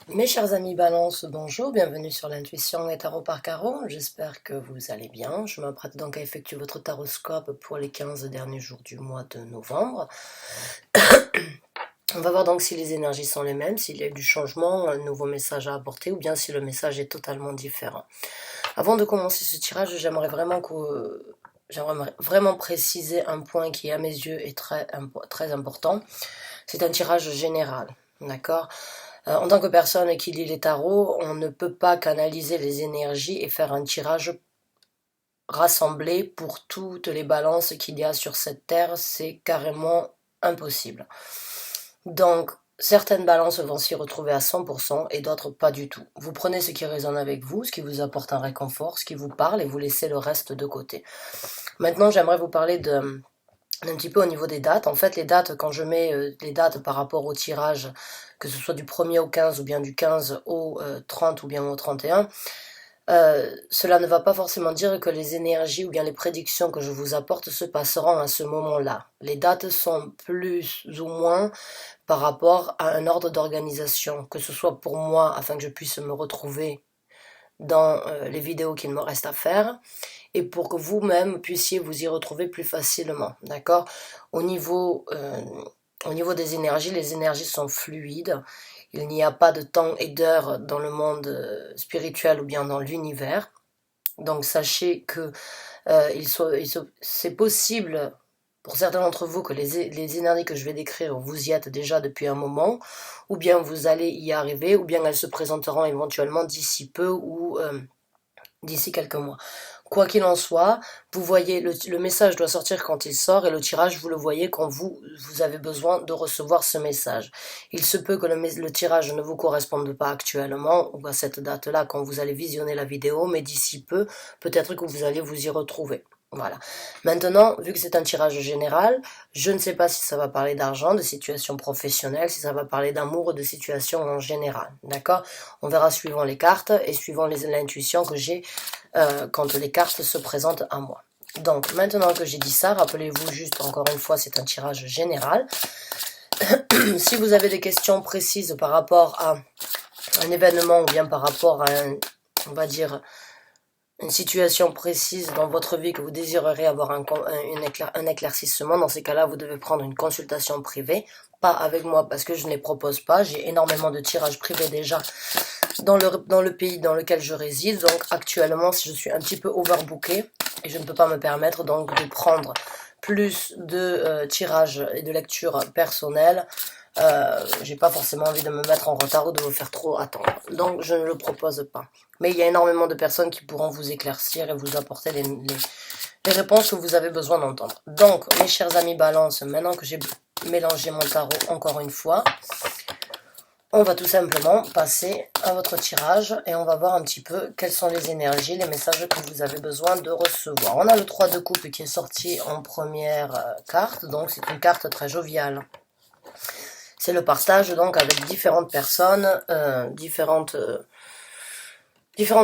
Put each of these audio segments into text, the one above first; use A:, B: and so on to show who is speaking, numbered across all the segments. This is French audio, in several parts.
A: Mes chers amis Balance, bonjour, bienvenue sur l'intuition et tarot par carreau. J'espère que vous allez bien. Je m'apprête donc à effectuer votre taroscope pour les 15 derniers jours du mois de novembre. On va voir donc si les énergies sont les mêmes, s'il y a eu du changement, un nouveau message à apporter ou bien si le message est totalement différent. Avant de commencer ce tirage, j'aimerais vraiment préciser un point qui à mes yeux est très important. C'est un tirage général, d'accord ? En tant que personne qui lit les tarots, on ne peut pas canaliser les énergies et faire un tirage rassemblé pour toutes les balances qu'il y a sur cette terre, c'est carrément impossible. Donc, certaines balances vont s'y retrouver à 100% et d'autres pas du tout. Vous prenez ce qui résonne avec vous, ce qui vous apporte un réconfort, ce qui vous parle et vous laissez le reste de côté. Maintenant, j'aimerais vous parler un petit peu au niveau des dates. En fait, les dates, quand je mets les dates par rapport au tirage, que ce soit du 1er au 15 ou bien du 15 au 30 ou bien au 31, cela ne va pas forcément dire que les énergies ou bien les prédictions que je vous apporte se passeront à ce moment-là. Les dates sont plus ou moins par rapport à un ordre d'organisation, que ce soit pour moi afin que je puisse me retrouver dans les vidéos qu'il me reste à faire, et pour que vous-même puissiez vous y retrouver plus facilement, d'accord ? Au niveau des énergies, les énergies sont fluides, il n'y a pas de temps et d'heure dans le monde spirituel ou bien dans l'univers, donc sachez que c'est possible pour certains d'entre vous que les énergies que je vais décrire, vous y êtes déjà depuis un moment, ou bien vous allez y arriver, ou bien elles se présenteront éventuellement d'ici peu ou d'ici quelques mois. Quoi qu'il en soit, vous voyez, le message doit sortir quand il sort et le tirage, vous le voyez quand vous avez besoin de recevoir ce message. Il se peut que le tirage ne vous corresponde pas actuellement ou à cette date-là quand vous allez visionner la vidéo, mais d'ici peu, peut-être que vous allez vous y retrouver. Voilà. Maintenant, vu que c'est un tirage général, je ne sais pas si ça va parler d'argent, de situation professionnelle, si ça va parler d'amour ou de situation en général. D'accord ? On verra suivant les cartes et suivant l'intuition que j'ai quand les cartes se présentent à moi. Donc, maintenant que j'ai dit ça, rappelez-vous juste, encore une fois, c'est un tirage général. Si vous avez des questions précises par rapport à un événement ou bien par rapport à on va dire, une situation précise dans votre vie que vous désirerez avoir un éclaircissement, dans ces cas-là, vous devez prendre une consultation privée, pas avec moi parce que je ne les propose pas, j'ai énormément de tirages privés déjà dans le pays dans lequel je réside, donc actuellement je suis un petit peu overbooké et je ne peux pas me permettre donc de prendre plus de tirages et de lectures personnelles. J'ai pas forcément envie de me mettre en retard ou de vous faire trop attendre, donc je ne le propose pas. Mais il y a énormément de personnes qui pourront vous éclaircir et vous apporter les réponses que vous avez besoin d'entendre. Donc mes chers amis Balance, maintenant que j'ai mélangé mon tarot encore une fois, on va tout simplement passer à votre tirage et on va voir un petit peu quelles sont les énergies, les messages que vous avez besoin de recevoir. On a le 3 de coupe qui est sorti en première carte, donc c'est une carte très joviale. C'est le partage donc avec différentes personnes, différentes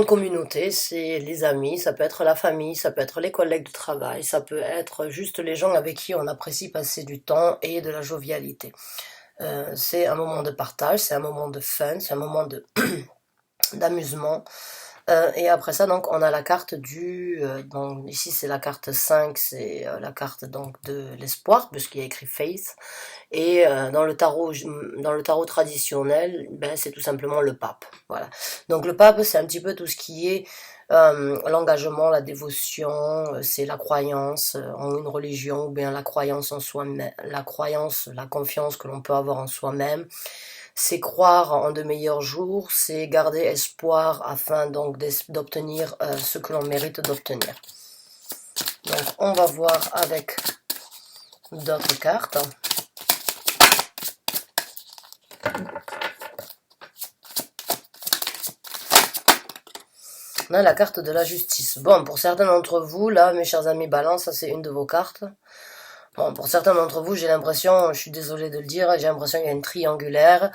A: communautés, c'est les amis, ça peut être la famille, ça peut être les collègues de travail, ça peut être juste les gens avec qui on apprécie passer du temps et de la jovialité. C'est un moment de partage, c'est un moment de fun, c'est un moment d'amusement. Et après ça, donc, on a la carte donc, ici, c'est la carte 5, c'est la carte donc de l'espoir, puisqu'il y a écrit Faith. Et dans le tarot traditionnel, ben, c'est tout simplement le pape. Voilà. Donc, le pape, c'est un petit peu tout ce qui est l'engagement, la dévotion, c'est la croyance en une religion, ou bien la croyance en soi-même, la confiance que l'on peut avoir en soi-même. C'est croire en de meilleurs jours, c'est garder espoir afin donc d'obtenir ce que l'on mérite d'obtenir. Donc on va voir avec d'autres cartes. On a la carte de la justice. Bon, pour certains d'entre vous, là, mes chers amis Balance, ça c'est une de vos cartes. Bon, pour certains d'entre vous, j'ai l'impression, je suis désolée de le dire, j'ai l'impression qu'il y a une triangulaire.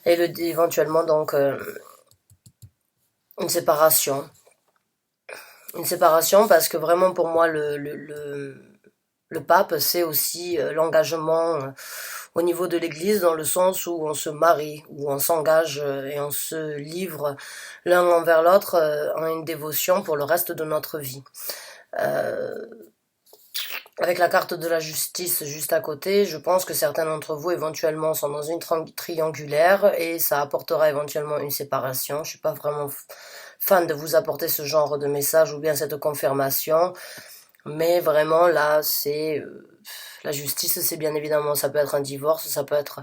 A: Et éventuellement donc une séparation. Une séparation parce que vraiment pour moi le pape c'est aussi l'engagement au niveau de l'église, dans le sens où on se marie, où on s'engage et on se livre l'un envers l'autre en une dévotion pour le reste de notre vie. Avec la carte de la justice juste à côté, je pense que certains d'entre vous éventuellement sont dans une triangulaire et ça apportera éventuellement une séparation. Je suis pas vraiment fan de vous apporter ce genre de message ou bien cette confirmation, mais vraiment là c'est la justice, c'est bien évidemment, ça peut être un divorce, ça peut être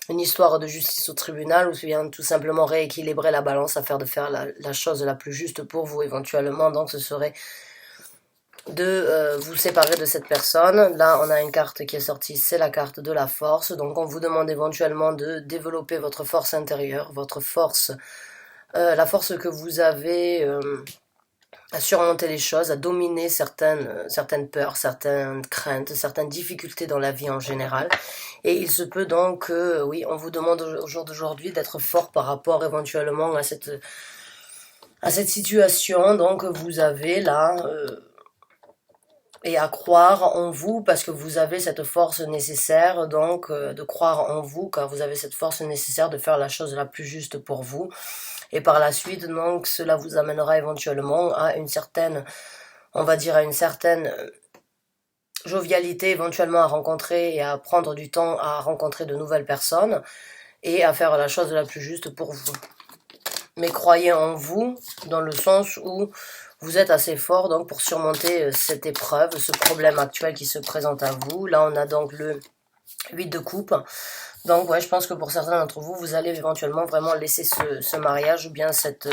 A: une histoire de justice au tribunal ou bien tout simplement rééquilibrer la balance afin de faire la chose la plus juste pour vous éventuellement. Donc ce serait de vous séparer de cette personne. Là, on a une carte qui est sortie, c'est la carte de la force. Donc, on vous demande éventuellement de développer votre force intérieure, votre force, la force que vous avez à surmonter les choses, à dominer certaines peurs, certaines craintes, certaines difficultés dans la vie en général. Et il se peut donc que, oui, on vous demande au jour d'aujourd'hui d'être fort par rapport éventuellement à cette situation. Donc, vous avez là... et à croire en vous parce que vous avez cette force nécessaire, donc de croire en vous car vous avez cette force nécessaire de faire la chose la plus juste pour vous. Et par la suite, donc, cela vous amènera éventuellement à une certaine, on va dire à une certaine jovialité, éventuellement à rencontrer et à prendre du temps à rencontrer de nouvelles personnes et à faire la chose la plus juste pour vous. Mais croyez en vous dans le sens où vous êtes assez fort donc pour surmonter cette épreuve, ce problème actuel qui se présente à vous. Là, on a donc le 8 de coupe. Donc, ouais, je pense que pour certains d'entre vous, vous allez éventuellement vraiment laisser ce mariage ou bien cette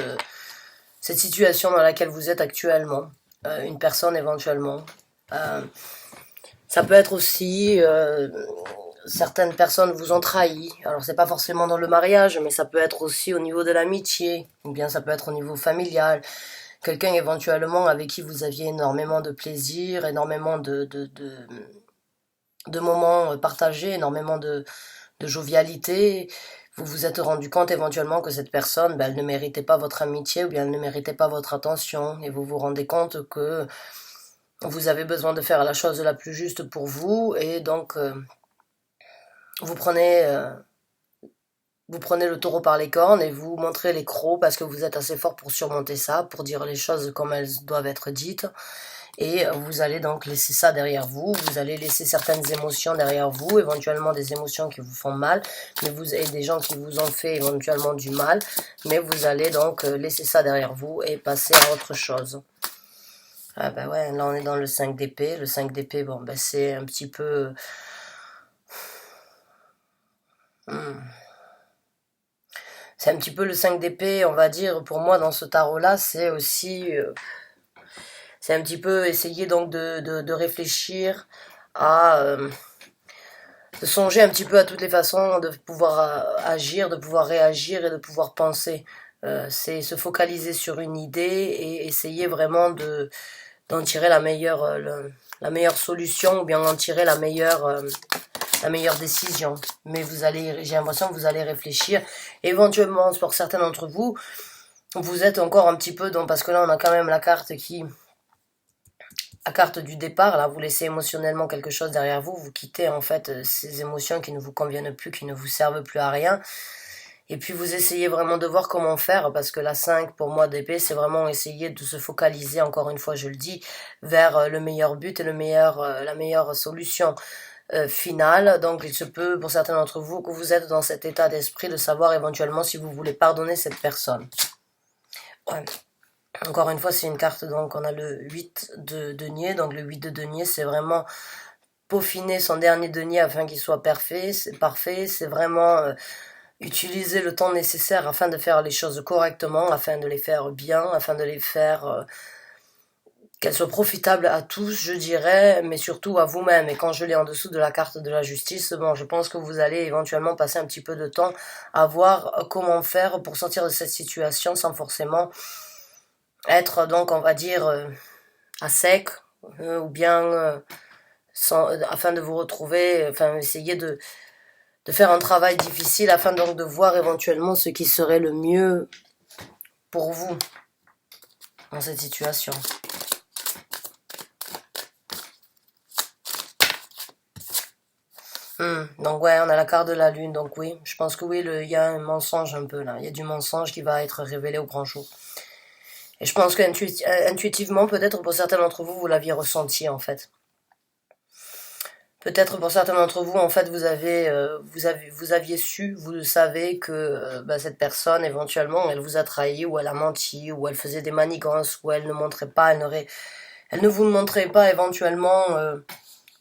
A: situation dans laquelle vous êtes actuellement. Une personne éventuellement. Ça peut être aussi... certaines personnes vous ont trahi. Alors, c'est pas forcément dans le mariage, mais ça peut être aussi au niveau de l'amitié, ou bien ça peut être au niveau familial. Quelqu'un éventuellement avec qui vous aviez énormément de plaisir, énormément de moments partagés, énormément de jovialité. Vous vous êtes rendu compte éventuellement que cette personne, elle ne méritait pas votre amitié ou bien elle ne méritait pas votre attention. Et vous vous rendez compte que vous avez besoin de faire la chose la plus juste pour vous. Et donc, vous prenez le taureau par les cornes et vous montrez les crocs parce que vous êtes assez fort pour surmonter ça, pour dire les choses comme elles doivent être dites. Et vous allez donc laisser ça derrière vous, vous allez laisser certaines émotions derrière vous, éventuellement des émotions qui vous font mal, et des gens qui vous ont fait éventuellement du mal, mais vous allez donc laisser ça derrière vous et passer à autre chose. Ah ben ouais, là on est dans le 5 d'épée, le 5 d'épée, bon ben c'est un petit peu... C'est un petit peu le 5 d'épée, on va dire, pour moi dans ce tarot-là, c'est aussi... c'est un petit peu essayer donc de réfléchir à... de songer un petit peu à toutes les façons de pouvoir agir, de pouvoir réagir et de pouvoir penser. C'est se focaliser sur une idée et essayer vraiment d'en tirer la meilleure solution ou bien en tirer la meilleure décision. Mais j'ai l'impression que vous allez réfléchir. Éventuellement, pour certains d'entre vous, vous êtes encore un petit peu parce que là on a quand même la carte du départ, là, vous laissez émotionnellement quelque chose derrière vous, vous quittez en fait ces émotions qui ne vous conviennent plus, qui ne vous servent plus à rien, et puis vous essayez vraiment de voir comment faire, parce que la 5 pour moi d'épée, c'est vraiment essayer de se focaliser, encore une fois je le dis, vers le meilleur but et la meilleure solution finale. Donc il se peut pour certains d'entre vous que vous êtes dans cet état d'esprit de savoir éventuellement si vous voulez pardonner cette personne. Ouais. Encore une fois, c'est une carte, donc on a le 8 de denier, donc le 8 de denier, c'est vraiment peaufiner son dernier denier afin qu'il soit parfait, c'est vraiment utiliser le temps nécessaire afin de faire les choses correctement, afin de les faire bien, afin de les faire qu'elles soient profitables à tous, je dirais, mais surtout à vous-même. Et quand je l'ai en dessous de la carte de la justice, bon, je pense que vous allez éventuellement passer un petit peu de temps à voir comment faire pour sortir de cette situation sans forcément être donc on va dire à sec ou bien afin de vous retrouver, enfin essayer de faire un travail difficile afin donc de voir éventuellement ce qui serait le mieux pour vous dans cette situation. Donc ouais, on a la carte de la lune, donc oui, je pense que oui, il y a un mensonge un peu là, il y a du mensonge qui va être révélé au grand jour. Et je pense qu'intuitivement, peut-être pour certains d'entre vous, vous l'aviez ressenti en fait. Peut-être pour certains d'entre vous, en fait, vous aviez su, vous le savez que bah, cette personne, éventuellement, elle vous a trahi, ou elle a menti, ou elle faisait des manigances, ou elle ne montrait pas, elle ne vous montrait pas éventuellement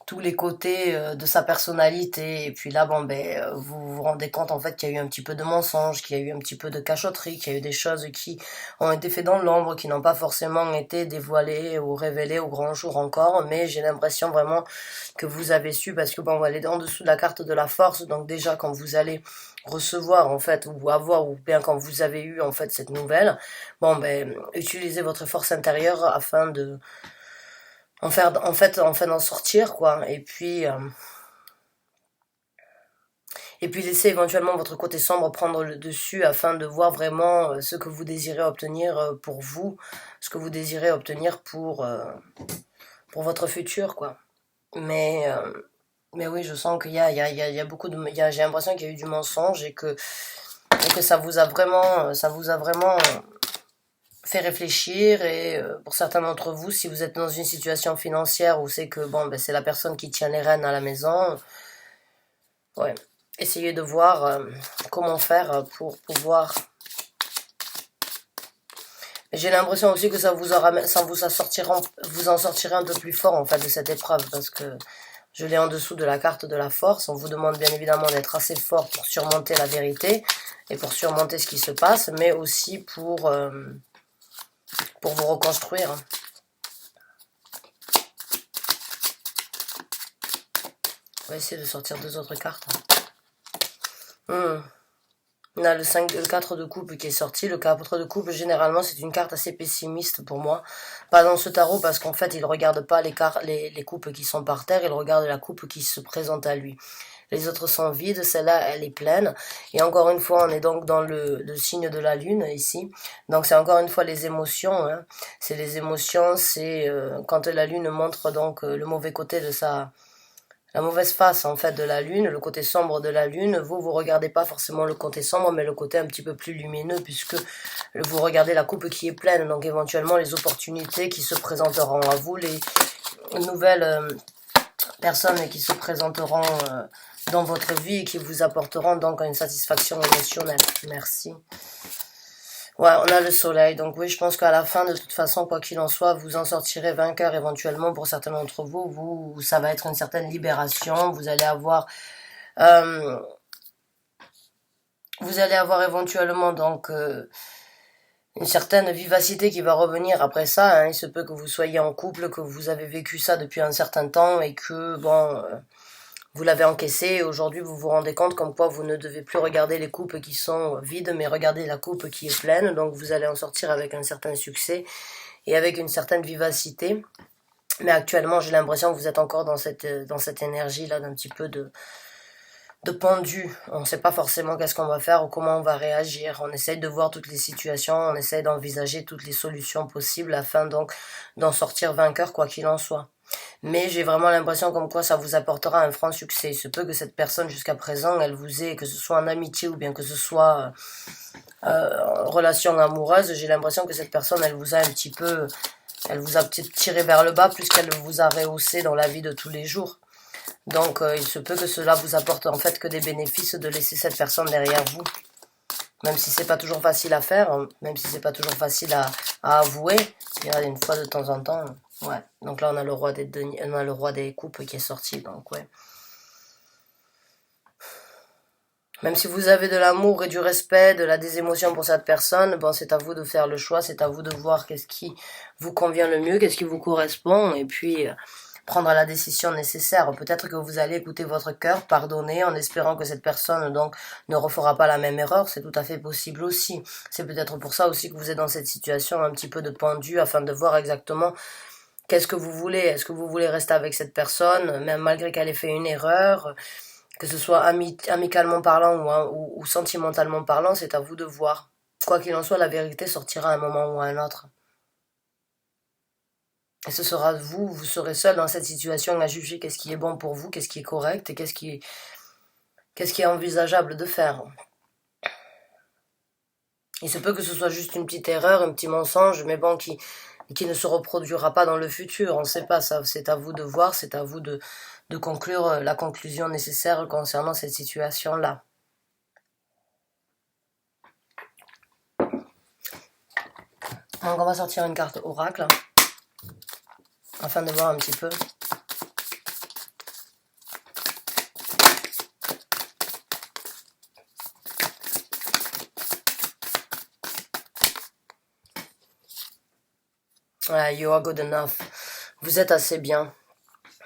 A: tous les côtés de sa personnalité. Et puis là, bon, ben, vous vous rendez compte en fait qu'il y a eu un petit peu de mensonge, qu'il y a eu un petit peu de cachotterie, qu'il y a eu des choses qui ont été faites dans l'ombre, qui n'ont pas forcément été dévoilées ou révélées au grand jour encore. Mais j'ai l'impression vraiment que vous avez su, parce que bon, on va aller en dessous de la carte de la force. Donc déjà, quand vous allez recevoir en fait ou avoir, ou bien quand vous avez eu en fait cette nouvelle, bon ben utilisez votre force intérieure afin de enfin d'en sortir, quoi. Et puis laisser éventuellement votre côté sombre prendre le dessus afin de voir vraiment ce que vous désirez obtenir pour vous, ce que vous désirez obtenir pour votre futur, quoi. Mais, euh, mais oui, je sens qu'il y a beaucoup j'ai l'impression qu'il y a eu du mensonge et que ça vous a vraiment fait réfléchir. Et pour certains d'entre vous, si vous êtes dans une situation financière où c'est que bon ben c'est la personne qui tient les rênes à la maison, ouais, essayez de voir comment faire pour pouvoir. J'ai l'impression aussi que vous en sortirez un peu plus fort en fait de cette épreuve, parce que je l'ai en dessous de la carte de la force. On vous demande bien évidemment d'être assez fort pour surmonter la vérité et pour surmonter ce qui se passe, mais aussi pour vous reconstruire. On va essayer de sortir deux autres cartes. On a le 4 de coupe qui est sorti. Le 4 de coupe, généralement, c'est une carte assez pessimiste pour moi. Pas dans ce tarot, parce qu'en fait, il regarde pas les coupes qui sont par terre, il regarde la coupe qui se présente à lui. Les autres sont vides, celle-là, elle est pleine. Et encore une fois, on est donc dans le signe de la lune, ici. Donc c'est encore une fois les émotions. Hein. C'est les émotions, c'est quand la lune montre donc le mauvais côté de la mauvaise face en fait de la lune, le côté sombre de la lune. Vous regardez pas forcément le côté sombre, mais le côté un petit peu plus lumineux, puisque vous regardez la coupe qui est pleine, donc éventuellement les opportunités qui se présenteront à vous, les nouvelles personnes qui se présenteront dans votre vie et qui vous apporteront donc une satisfaction émotionnelle. Merci. Ouais, on a le soleil, donc oui, je pense qu'à la fin, de toute façon, quoi qu'il en soit, vous en sortirez vainqueur éventuellement pour certains d'entre vous. Ça va être une certaine libération. Euh, vous allez avoir éventuellement donc une certaine vivacité qui va revenir après ça. Hein. Il se peut que vous soyez en couple, que vous avez vécu ça depuis un certain temps et que bon. Vous l'avez encaissé et aujourd'hui vous vous rendez compte comme quoi vous ne devez plus regarder les coupes qui sont vides, mais regarder la coupe qui est pleine. Donc vous allez en sortir avec un certain succès et avec une certaine vivacité. Mais actuellement, j'ai l'impression que vous êtes encore dans cette énergie-là d'un petit peu de pendu. On ne sait pas forcément qu'est-ce qu'on va faire ou comment on va réagir. On essaye de voir toutes les situations, on essaye d'envisager toutes les solutions possibles afin donc d'en sortir vainqueur quoi qu'il en soit. Mais j'ai vraiment l'impression comme quoi ça vous apportera un franc succès. Il se peut que cette personne jusqu'à présent, elle vous ait, que ce soit en amitié ou bien que ce soit en relation amoureuse, j'ai l'impression que cette personne, elle vous a peut-être tiré vers le bas plus qu'elle vous a rehaussé dans la vie de tous les jours. Donc il se peut que cela vous apporte en fait que des bénéfices de laisser cette personne derrière vous. Même si c'est pas toujours facile à faire, même si c'est pas toujours facile à avouer, il y a une fois de temps en temps. Ouais. Donc là on a le roi des deniers, on a le roi des coupes qui est sorti, donc ouais. Même si vous avez de l'amour et du respect, des émotions pour cette personne, bon c'est à vous de faire le choix, c'est à vous de voir qu'est-ce qui vous convient le mieux, qu'est-ce qui vous correspond, et puis prendre la décision nécessaire. Peut-être que vous allez écouter votre cœur, pardonner, en espérant que cette personne donc ne refera pas la même erreur. C'est tout à fait possible aussi. C'est peut-être pour ça aussi que vous êtes dans cette situation un petit peu de pendu, afin de voir exactement qu'est-ce que vous voulez. Est-ce que vous voulez rester avec cette personne, même malgré qu'elle ait fait une erreur, que ce soit amicalement parlant ou sentimentalement parlant, c'est à vous de voir. Quoi qu'il en soit, la vérité sortira à un moment ou à un autre. Et ce sera vous, vous serez seul dans cette situation à juger qu'est-ce qui est bon pour vous, qu'est-ce qui est correct et qu'est-ce qui est envisageable de faire. Il se peut que ce soit juste une petite erreur, un petit mensonge, mais bon, qui ne se reproduira pas dans le futur. On ne sait pas, ça, c'est à vous de voir, c'est à vous de conclure la conclusion nécessaire concernant cette situation-là. Donc on va sortir une carte oracle, afin de voir un petit peu. Ouais, you are good enough. Vous êtes assez bien.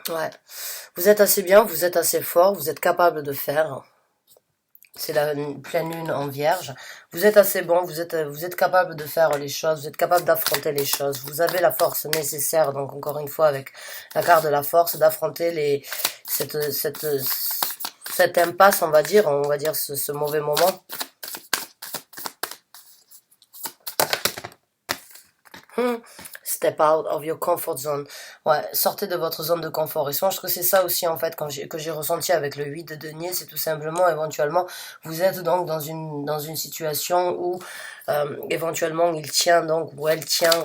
A: Ouais. Vous êtes assez bien, vous êtes assez fort, vous êtes capable de faire. C'est la pleine lune en vierge. Vous êtes assez bon, vous êtes capable de faire les choses, vous êtes capable d'affronter les choses. Vous avez la force nécessaire, donc encore une fois avec la carte de la force, d'affronter cette impasse, on va dire ce mauvais moment. Step out of your comfort zone. Ouais, sortez de votre zone de confort. Et je pense que c'est ça aussi, en fait, que j'ai ressenti avec le 8 de denier, c'est tout simplement, éventuellement, vous êtes donc dans une situation où, éventuellement, il tient, donc, ou elle tient,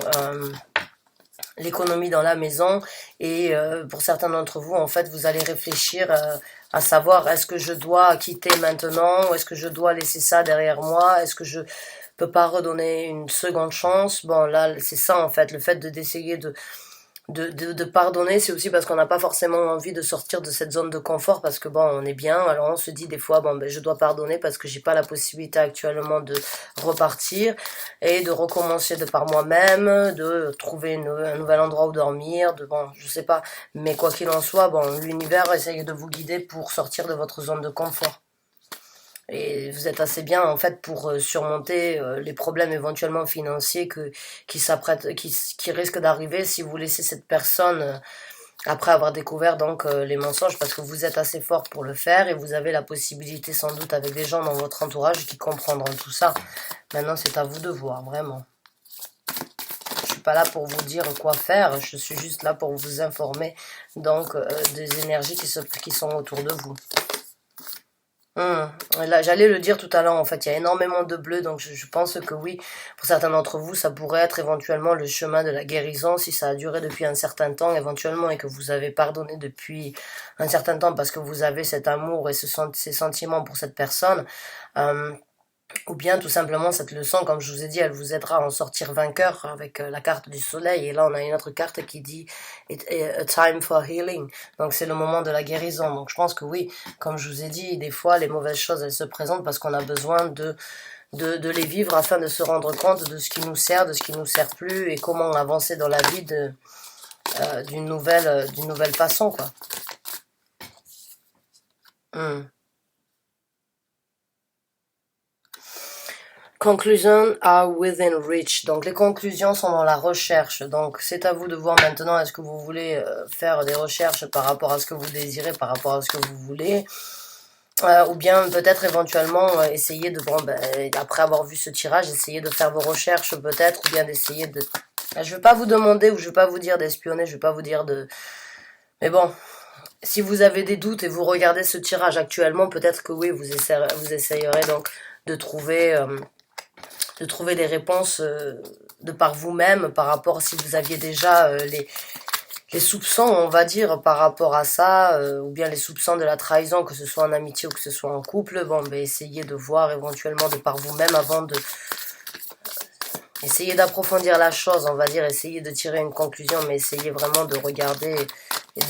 A: l'économie dans la maison. Et pour certains d'entre vous, en fait, vous allez réfléchir à savoir, est-ce que je dois quitter maintenant, ou est-ce que je dois laisser ça derrière moi, est-ce que je peut pas redonner une seconde chance. Bon, là, c'est ça, en fait, le fait d'essayer de pardonner, c'est aussi parce qu'on n'a pas forcément envie de sortir de cette zone de confort, parce que bon, on est bien, alors on se dit des fois, bon, ben, je dois pardonner parce que j'ai pas la possibilité actuellement de repartir et de recommencer de par moi-même, de trouver un nouvel endroit où dormir, bon, je sais pas, mais quoi qu'il en soit, bon, l'univers essaye de vous guider pour sortir de votre zone de confort. Et vous êtes assez bien, en fait, pour surmonter les problèmes éventuellement financiers qui risquent d'arriver si vous laissez cette personne après avoir découvert donc les mensonges, parce que vous êtes assez fort pour le faire et vous avez la possibilité sans doute avec des gens dans votre entourage qui comprendront tout ça. Maintenant, c'est à vous de voir, vraiment. Je suis pas là pour vous dire quoi faire, je suis juste là pour vous informer donc des énergies qui sont autour de vous. Là, j'allais le dire tout à l'heure, en fait, il y a énormément de bleu, donc je pense que oui, pour certains d'entre vous, ça pourrait être éventuellement le chemin de la guérison, si ça a duré depuis un certain temps, éventuellement, et que vous avez pardonné depuis un certain temps, parce que vous avez cet amour et ces sentiments pour cette personne. Ou bien tout simplement cette leçon, comme je vous ai dit, elle vous aidera à en sortir vainqueur avec la carte du soleil. Et là on a une autre carte qui dit a time for healing. Donc c'est le moment de la guérison. Donc je pense que oui, comme je vous ai dit, des fois les mauvaises choses elles se présentent parce qu'on a besoin de les vivre afin de se rendre compte de ce qui nous sert, de ce qui nous sert plus et comment avancer dans la vie d'une nouvelle façon, quoi. Conclusions are within reach. Donc les conclusions sont dans la recherche. Donc c'est à vous de voir maintenant, est-ce que vous voulez faire des recherches par rapport à ce que vous désirez, par rapport à ce que vous voulez, ou bien peut-être éventuellement essayer de, après avoir vu ce tirage, essayer de faire vos recherches peut-être, ou bien d'essayer de... Je ne vais pas vous demander, ou je ne vais pas vous dire d'espionner, je ne vais pas vous dire de... Mais bon, si vous avez des doutes et vous regardez ce tirage actuellement, peut-être que oui, vous essayerez donc de trouver des réponses de par vous-même, par rapport si vous aviez déjà les soupçons, on va dire, par rapport à ça, ou bien les soupçons de la trahison, que ce soit en amitié ou que ce soit en couple. Bon, ben essayez de voir éventuellement de par vous-même avant de... Essayez d'approfondir la chose, on va dire, essayez de tirer une conclusion, mais essayez vraiment de regarder et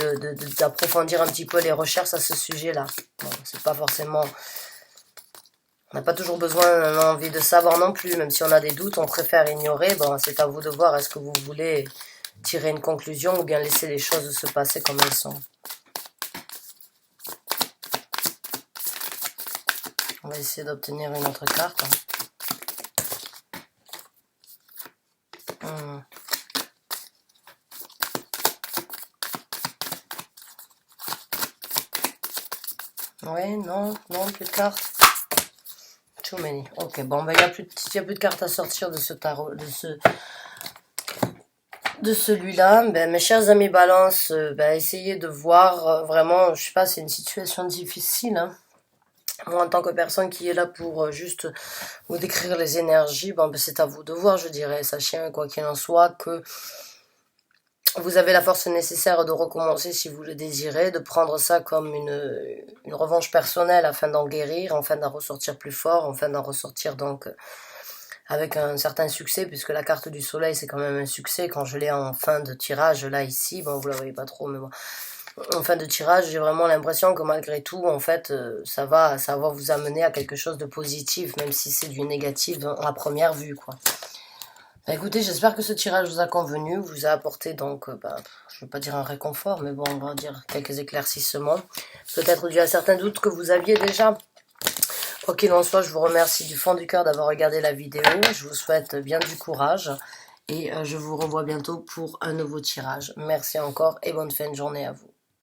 A: d'approfondir un petit peu les recherches à ce sujet-là. Bon, c'est pas forcément... On n'a pas toujours besoin envie de savoir non plus, même si on a des doutes, on préfère ignorer. Bon, c'est à vous de voir, est-ce que vous voulez tirer une conclusion ou bien laisser les choses se passer comme elles sont. On va essayer d'obtenir une autre carte. Oui, non, plus de cartes. Too many. Ok, bon, ben il n'y a plus de cartes à sortir de ce tarot, de celui-là, mes chers amis Balance, essayez de voir vraiment, je sais pas, c'est une situation difficile, hein. Moi, en tant que personne qui est là pour juste vous décrire les énergies, c'est à vous de voir, je dirais. Sachez, quoi qu'il en soit, que vous avez la force nécessaire de recommencer si vous le désirez, de prendre ça comme une revanche personnelle afin d'en guérir, afin d'en ressortir plus fort, afin d'en ressortir donc avec un certain succès, puisque la carte du soleil c'est quand même un succès. Quand je l'ai en fin de tirage là ici, bon vous la voyez pas trop mais bon, en fin de tirage j'ai vraiment l'impression que malgré tout en fait ça va vous amener à quelque chose de positif, même si c'est du négatif à première vue quoi. Écoutez, j'espère que ce tirage vous a convenu, vous a apporté donc, je ne veux pas dire un réconfort, mais bon, on va dire quelques éclaircissements, peut-être dû à certains doutes que vous aviez déjà. Quoi qu'il en soit, je vous remercie du fond du cœur d'avoir regardé la vidéo, je vous souhaite bien du courage, et je vous revois bientôt pour un nouveau tirage. Merci encore et bonne fin de journée à vous.